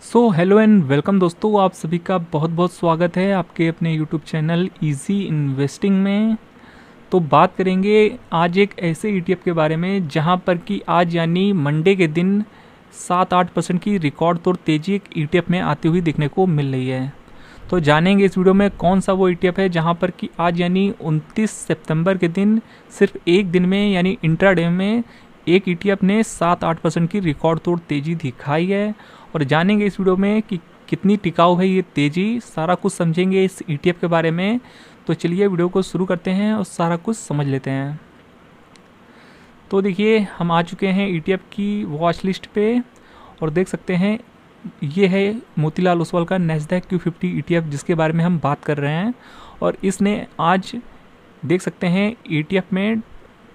Hello and welcome दोस्तों, आप सभी का बहुत बहुत स्वागत है आपके अपने यूट्यूब चैनल इजी इन्वेस्टिंग में। तो बात करेंगे आज एक ऐसे ईटीएफ के बारे में जहां पर कि आज यानी मंडे के दिन 7-8% की रिकॉर्ड तोड़ तेजी एक ईटीएफ में आती हुई देखने को मिल रही है। तो जानेंगे इस वीडियो में कौन सा वो ईटीएफ है जहां पर कि आज यानी 29 सितंबर के दिन सिर्फ एक दिन में यानी इंट्राडे में एक ईटीएफ ने 7-8% की रिकॉर्ड तोड़ तेजी दिखाई है। और जानेंगे इस वीडियो में कि कितनी टिकाऊ है ये तेज़ी, सारा कुछ समझेंगे इस ईटीएफ के बारे में। तो चलिए वीडियो को शुरू करते हैं और सारा कुछ समझ लेते हैं। तो देखिए हम आ चुके हैं ईटीएफ की वॉच लिस्ट पे और देख सकते हैं ये है मोतीलाल ओसवाल का नैस्डैक Q50 ईटीएफ जिसके बारे में हम बात कर रहे हैं। और इसने आज देख सकते हैं ईटीएफ में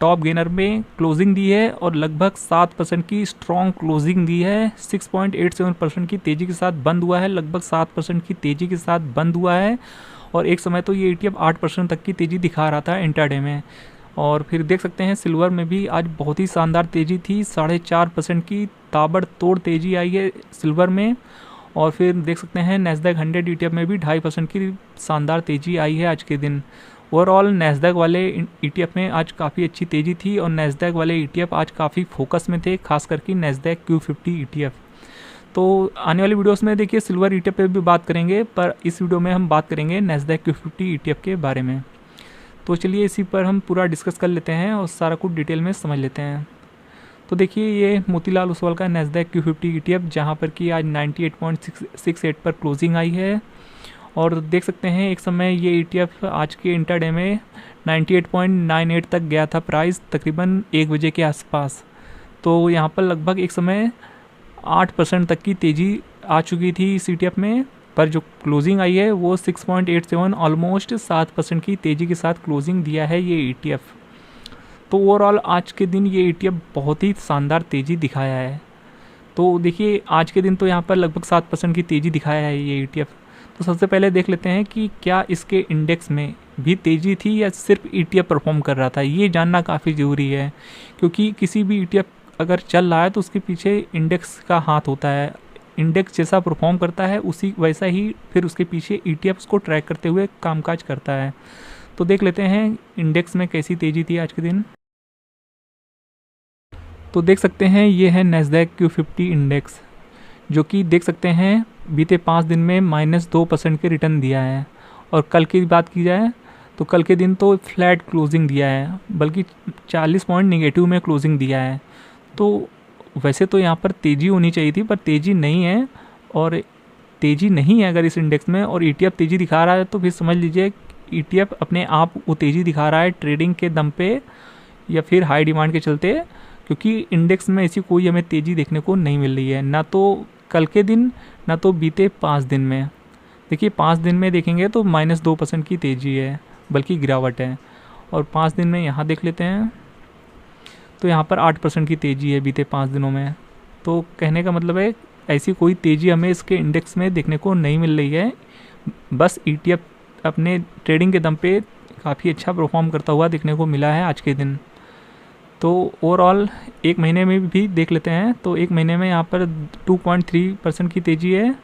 टॉप गेनर में क्लोजिंग दी है और लगभग 7% की स्ट्रॉन्ग क्लोजिंग दी है। 6.87% की तेज़ी के साथ बंद हुआ है, लगभग 7% की तेज़ी के साथ बंद हुआ है। और एक समय तो ये ईटीएफ 8% तक की तेज़ी दिखा रहा था इंट्राडे में। और फिर देख सकते हैं सिल्वर में भी आज बहुत ही शानदार तेज़ी थी, 4.5% की ताबड़तोड़ तेज़ी आई है सिल्वर में। और फिर देख सकते हैं नैस्डैक 100 ईटीएफ में भी 2.5% की शानदार तेज़ी आई है आज के दिन। ओवरऑल नैस्डैक वाले ईटीएफ में आज काफ़ी अच्छी तेज़ी थी और नैस्डैक वाले ईटीएफ आज काफ़ी फोकस में थे, खास करके नैस्डैक Q50 ईटीएफ। तो आने वाली वीडियोस में देखिए सिल्वर ईटीएफ पे भी बात करेंगे, पर इस वीडियो में हम बात करेंगे नैस्डैक Q50 ईटीएफ के बारे में। तो चलिए इसी पर हम पूरा डिस्कस कर लेते हैं और सारा कुछ डिटेल में समझ लेते हैं। तो देखिए ये मोतीलाल ओसवाल का नैस्डैक Q50 ईटीएफ जहाँ पर कि आज 98.68 पर क्लोजिंग आई है। और देख सकते हैं एक समय ये ईटीएफ आज के इंट्राडे में 98.98 तक गया था प्राइस, तकरीबन 1 बजे के आसपास। तो यहाँ पर लगभग एक समय 8% तक की तेज़ी आ चुकी थी इस ईटीएफ में, पर जो क्लोजिंग आई है वो 6.87 ऑलमोस्ट 7% की तेज़ी के साथ क्लोजिंग दिया है ये ईटीएफ। तो ओवरऑल आज के दिन ये ईटीएफ बहुत ही शानदार तेज़ी दिखाया है। तो देखिए आज के दिन तो यहाँ पर लगभग 7% की तेज़ी दिखाया है ये ईटीएफ। तो सबसे पहले देख लेते हैं कि क्या इसके इंडेक्स में भी तेज़ी थी या सिर्फ ईटीएफ परफॉर्म कर रहा था, ये जानना काफ़ी ज़रूरी है। क्योंकि किसी भी ईटीएफ अगर चल रहा है तो उसके पीछे इंडेक्स का हाथ होता है। इंडेक्स जैसा परफॉर्म करता है उसी वैसा ही फिर उसके पीछे ईटीएफ को ट्रैक करते हुए कामकाज करता है। तो देख लेते हैं इंडेक्स में कैसी तेज़ी थी आज के दिन। तो देख सकते हैं ये है नैस्डैक Q50 इंडेक्स, जो कि देख सकते हैं बीते 5 दिन में -2% के रिटर्न दिया है। और कल की बात की जाए तो कल के दिन तो फ्लैट क्लोजिंग दिया है, बल्कि 40 पॉइंट नेगेटिव में क्लोजिंग दिया है। तो वैसे तो यहाँ पर तेज़ी होनी चाहिए थी, पर तेज़ी नहीं है। और तेज़ी नहीं है अगर इस इंडेक्स में और ईटीएफ तेज़ी दिखा रहा है तो फिर समझ लीजिए ईटीएफ अपने आप वो तेज़ी दिखा रहा है ट्रेडिंग के दम पे या फिर हाई डिमांड के चलते। क्योंकि इंडेक्स में ऐसी कोई हमें तेज़ी देखने को नहीं मिल रही है, ना तो कल के दिन ना तो बीते 5 दिन में। देखिए 5 दिन में देखेंगे तो -2% की तेज़ी है, बल्कि गिरावट है। और 5 दिन में यहाँ देख लेते हैं तो यहाँ पर 8% की तेज़ी है बीते 5 दिनों में। तो कहने का मतलब है ऐसी कोई तेज़ी हमें इसके इंडेक्स में देखने को नहीं मिल रही है। बस ईटीएफ अपने ट्रेडिंग के दम पे काफ़ी अच्छा परफॉर्म करता हुआ देखने को मिला है आज के दिन। तो ओवरऑल एक महीने में भी देख लेते हैं तो एक महीने में यहाँ पर 2.3% की तेज़ी है।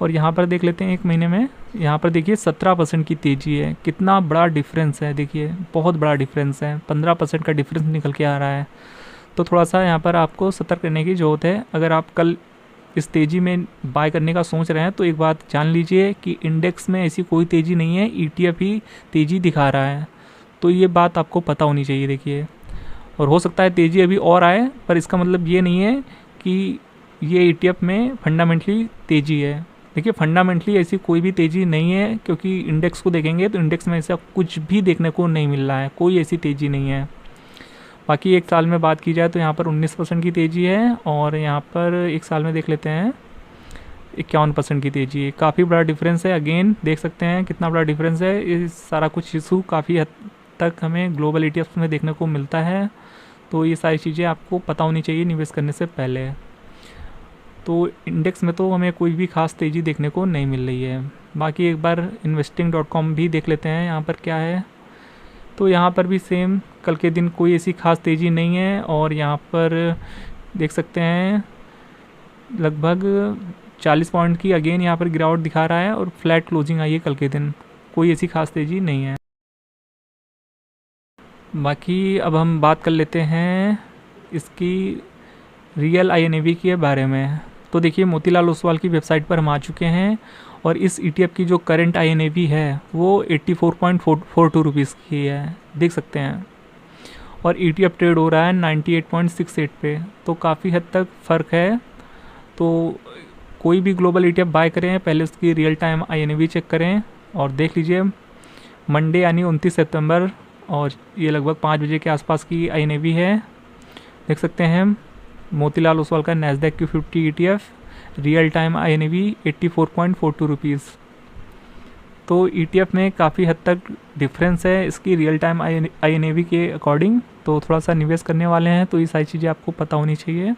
और यहाँ पर देख लेते हैं एक महीने में, यहाँ पर देखिए 17% की तेज़ी है। कितना बड़ा डिफरेंस है, देखिए बहुत बड़ा डिफरेंस है, 15% का डिफरेंस निकल के आ रहा है। तो थोड़ा सा यहाँ पर आपको सतर्क रहने की ज़रूरत है। अगर आप कल इस तेज़ी में बाय करने का सोच रहे हैं तो एक बात जान लीजिए कि इंडेक्स में ऐसी कोई तेज़ी नहीं है, ईटीएफ ही तेज़ी दिखा रहा है। तो ये बात आपको पता होनी चाहिए। देखिए, और हो सकता है तेज़ी अभी और आए, पर इसका मतलब ये नहीं है कि ये ईटीएफ में फंडामेंटली तेज़ी है। देखिए फंडामेंटली ऐसी कोई भी तेज़ी नहीं है, क्योंकि इंडेक्स को देखेंगे तो इंडेक्स में ऐसा कुछ भी देखने को नहीं मिल रहा है, कोई ऐसी तेज़ी नहीं है। बाकी एक साल में बात की जाए तो यहाँ पर 19% की तेज़ी है और यहाँ पर एक साल में देख लेते हैं 51% की तेज़ी है। काफ़ी बड़ा डिफरेंस है। अगेन देख सकते हैं कितना बड़ा डिफरेंस है। ये सारा कुछ इशू काफ़ी हद तक हमें ग्लोबल ईटीएफ में देखने को मिलता है। तो ये सारी चीज़ें आपको पता होनी चाहिए निवेश करने से पहले। तो इंडेक्स में तो हमें कोई भी खास तेज़ी देखने को नहीं मिल रही है। बाकी एक बार investing.com भी देख लेते हैं यहाँ पर क्या है। तो यहाँ पर भी सेम कल के दिन कोई ऐसी खास तेज़ी नहीं है और यहाँ पर देख सकते हैं लगभग 40 पॉइंट की अगेन यहाँ पर गिरावट दिखा रहा है और फ्लैट क्लोजिंग आई है कल के दिन, कोई ऐसी खास तेज़ी नहीं है। बाकी अब हम बात कर लेते हैं इसकी रियल INAV के बारे में। तो देखिए मोतीलाल ओसवाल की वेबसाइट पर हम आ चुके हैं और इस ETF की जो करंट INAV है वो 84.42 रुपीज़ की है, देख सकते हैं। और ETF ट्रेड हो रहा है 98.68 पे, तो काफ़ी हद तक फ़र्क है। तो कोई भी ग्लोबल ETF बाय करें पहले उसकी रियल टाइम INAV चेक करें और देख लीजिए मंडे यानी 29 सितंबर और ये लगभग 5 बजे के आसपास की INAV है, देख सकते हैं। मोतीलाल ओसवाल का नैस्डैक की 50 ETF real time INAV 84.42 rupees. तो ETF में काफ़ी हद तक डिफरेंस है इसकी रियल टाइम INAV के अकॉर्डिंग, तो थोड़ा सा निवेश करने वाले हैं तो ये सारी चीज़ें आपको पता होनी चाहिए।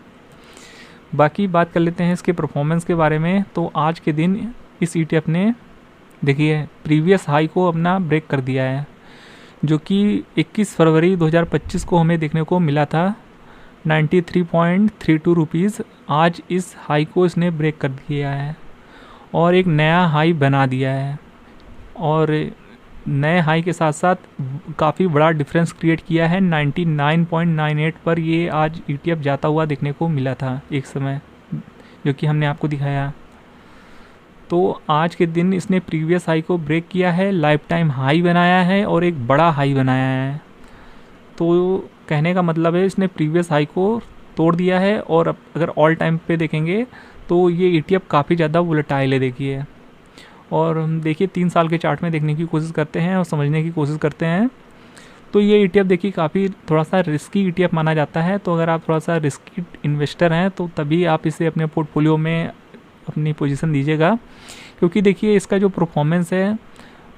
बाकी बात कर लेते हैं इसके परफॉर्मेंस के बारे में। तो आज के दिन इस ETF ने देखिए प्रीवियस हाई को अपना ब्रेक कर दिया है, जो कि 21 फरवरी 2025 को हमें देखने को मिला था 93.32 रुपीज़। आज इस हाई को इसने ब्रेक कर दिया है और एक नया हाई बना दिया है और नए हाई के साथ साथ काफ़ी बड़ा डिफरेंस क्रिएट किया है। 99.98 पर ये आज ETF जाता हुआ देखने को मिला था एक समय, जो कि हमने आपको दिखाया। तो आज के दिन इसने प्रीवियस हाई को ब्रेक किया है, लाइफ टाइम हाई बनाया है और एक बड़ा हाई बनाया है। तो कहने का मतलब है इसने प्रीवियस हाई को तोड़ दिया है और अगर ऑल टाइम पे देखेंगे तो ये ETF काफ़ी ज़्यादा वोलेटाइल है देखिए। और हम देखिए 3 साल के चार्ट में देखने की कोशिश करते हैं और समझने की कोशिश करते हैं। तो ये ETF देखिए काफ़ी थोड़ा सा रिस्की ETF माना जाता है। तो अगर आप थोड़ा सा रिस्की इन्वेस्टर हैं तो तभी आप इसे अपने पोर्टफोलियो में अपनी पोजीशन दीजिएगा, क्योंकि देखिए इसका जो परफॉर्मेंस है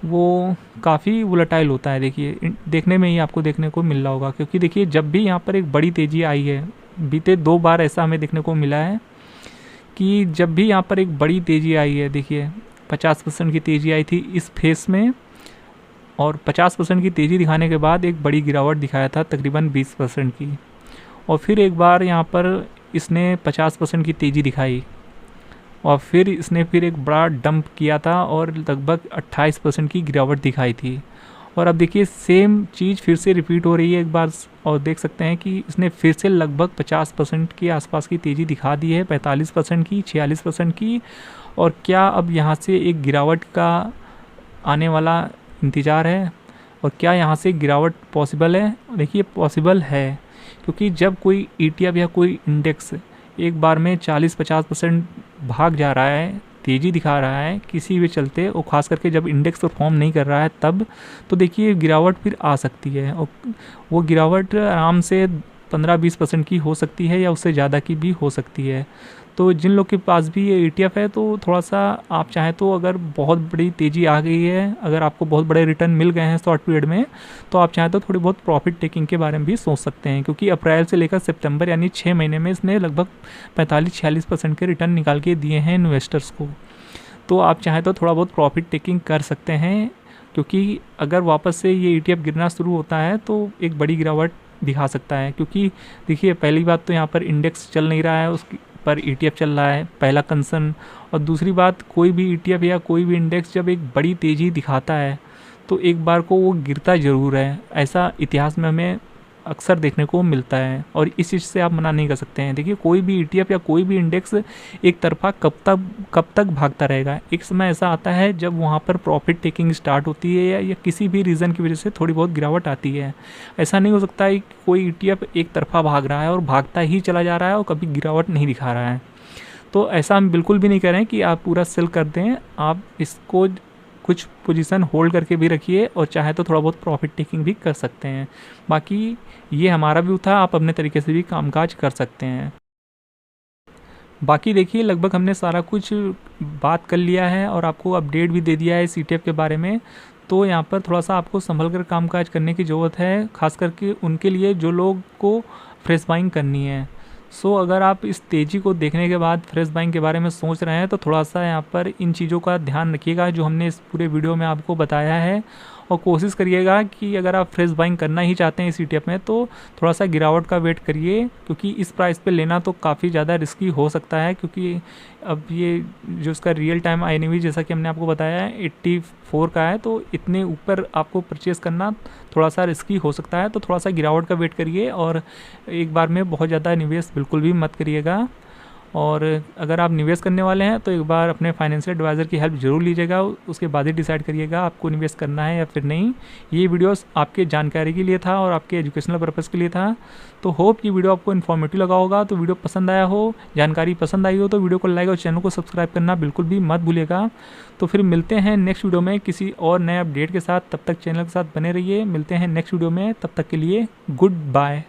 वो काफ़ी वोलेटाइल होता है। देखिए देखने में ही आपको देखने को मिल रहा होगा, क्योंकि देखिए जब भी यहाँ पर एक बड़ी तेज़ी आई है, बीते 2 बार ऐसा हमें देखने को मिला है कि जब भी यहाँ पर एक बड़ी तेज़ी आई है, देखिए 50% की तेज़ी आई थी इस फेस में और 50% की तेज़ी दिखाने के बाद एक बड़ी गिरावट दिखाया था तकरीबन 20% की, और फिर एक बार यहाँ पर इसने 50% की तेज़ी दिखाई और फिर इसने फिर एक बड़ा डंप किया था और लगभग 28% की गिरावट दिखाई थी। और अब देखिए सेम चीज़ फिर से रिपीट हो रही है एक बार और देख सकते हैं कि इसने फिर से लगभग 50% के आसपास की तेज़ी दिखा दी है, 45% की, 46% की। और क्या अब यहाँ से एक गिरावट का आने वाला इंतज़ार है और क्या यहाँ से गिरावट पॉसिबल है? देखिए पॉसिबल है, क्योंकि जब कोई ETF या कोई इंडेक्स एक बार में 40-50% भाग जा रहा है, तेज़ी दिखा रहा है किसी भी चलते, और ख़ास करके जब इंडेक्स परफॉर्म नहीं कर रहा है तब, तो देखिए गिरावट फिर आ सकती है और वो गिरावट आराम से 15-20% की हो सकती है या उससे ज़्यादा की भी हो सकती है। तो जिन लोग के पास भी ये ETF है तो थोड़ा सा आप चाहें तो अगर बहुत बड़ी तेज़ी आ गई है, अगर आपको बहुत बड़े रिटर्न मिल गए हैं शॉर्ट पीरियड में, तो आप चाहें तो थोड़ी बहुत प्रॉफिट टेकिंग के बारे में भी सोच सकते हैं, क्योंकि अप्रैल से लेकर सितंबर यानी 6 महीने में इसने लगभग 45-46% के रिटर्न निकाल के दिए हैं इन्वेस्टर्स को। तो आप चाहें तो थोड़ा बहुत प्रॉफिट टेकिंग कर सकते हैं, क्योंकि अगर वापस से ये ETF गिरना शुरू होता है तो एक बड़ी गिरावट दिखा सकता है। क्योंकि देखिए पहली बात तो यहाँ पर इंडेक्स चल नहीं रहा है, उसकी पर ETF चल रहा है, पहला कंसर्न। और दूसरी बात, कोई भी ETF या कोई भी इंडेक्स जब एक बड़ी तेज़ी दिखाता है तो एक बार को वो गिरता ज़रूर है, ऐसा इतिहास में हमें अक्सर देखने को मिलता है और इस चीज़ से आप मना नहीं कर सकते हैं। देखिए कोई भी ETF या कोई भी इंडेक्स एक तरफा कब तक भागता रहेगा? एक समय ऐसा आता है जब वहाँ पर प्रॉफिट टेकिंग स्टार्ट होती है या किसी भी रीज़न की वजह से थोड़ी बहुत गिरावट आती है। ऐसा नहीं हो सकता है कि कोई ETF एक तरफा भाग रहा है और भागता ही चला जा रहा है और कभी गिरावट नहीं दिखा रहा है। तो ऐसा हम बिल्कुल भी नहीं कह रहे हैं कि आप पूरा सेल कर दें, आप इसको कुछ पोजीशन होल्ड करके भी रखिए और चाहे तो थोड़ा बहुत प्रॉफिट टेकिंग भी कर सकते हैं। बाकी ये हमारा व्यू था, आप अपने तरीके से भी कामकाज कर सकते हैं। बाकी देखिए लगभग हमने सारा कुछ बात कर लिया है और आपको अपडेट भी दे दिया है इस ETF के बारे में। तो यहाँ पर थोड़ा सा आपको संभल कर कामकाज करने की ज़रूरत है, खास करके उनके लिए जो लोग को फ्रेश बाइंग करनी है। सो अगर आप इस तेज़ी को देखने के बाद फ्रेश बाइंग के बारे में सोच रहे हैं तो थोड़ा सा यहाँ पर इन चीज़ों का ध्यान रखिएगा जो हमने इस पूरे वीडियो में आपको बताया है। और कोशिश करिएगा कि अगर आप फ्रेश बाइंग करना ही चाहते हैं इस ETF में तो थोड़ा सा गिरावट का वेट करिए, क्योंकि इस प्राइस पे लेना तो काफ़ी ज़्यादा रिस्की हो सकता है, क्योंकि अब ये जो इसका रियल टाइम INV जैसा कि हमने आपको बताया है 84 का है, तो इतने ऊपर आपको परचेज़ करना थोड़ा सा रिस्की हो सकता है। तो थोड़ा सा गिरावट का वेट करिए और एक बार में बहुत ज़्यादा निवेश बिल्कुल भी मत करिएगा। और अगर आप निवेश करने वाले हैं तो एक बार अपने फाइनेंशियल एडवाइज़र की हेल्प ज़रूर लीजिएगा, उसके बाद ही डिसाइड करिएगा आपको निवेश करना है या फिर नहीं। ये वीडियोस आपके जानकारी के लिए था और आपके एजुकेशनल पर्पज़ के लिए था। तो होप ये वीडियो आपको इन्फॉर्मेटिव लगा होगा। तो वीडियो पसंद आया हो, जानकारी पसंद आई हो तो वीडियो को लाइक और चैनल को सब्सक्राइब करना बिल्कुल भी मत भूलिएगा। तो फिर मिलते हैं नेक्स्ट वीडियो में किसी और नए अपडेट के साथ। तब तक चैनल के साथ बने रहिए। मिलते हैं नेक्स्ट वीडियो में, तब तक के लिए गुड बाय।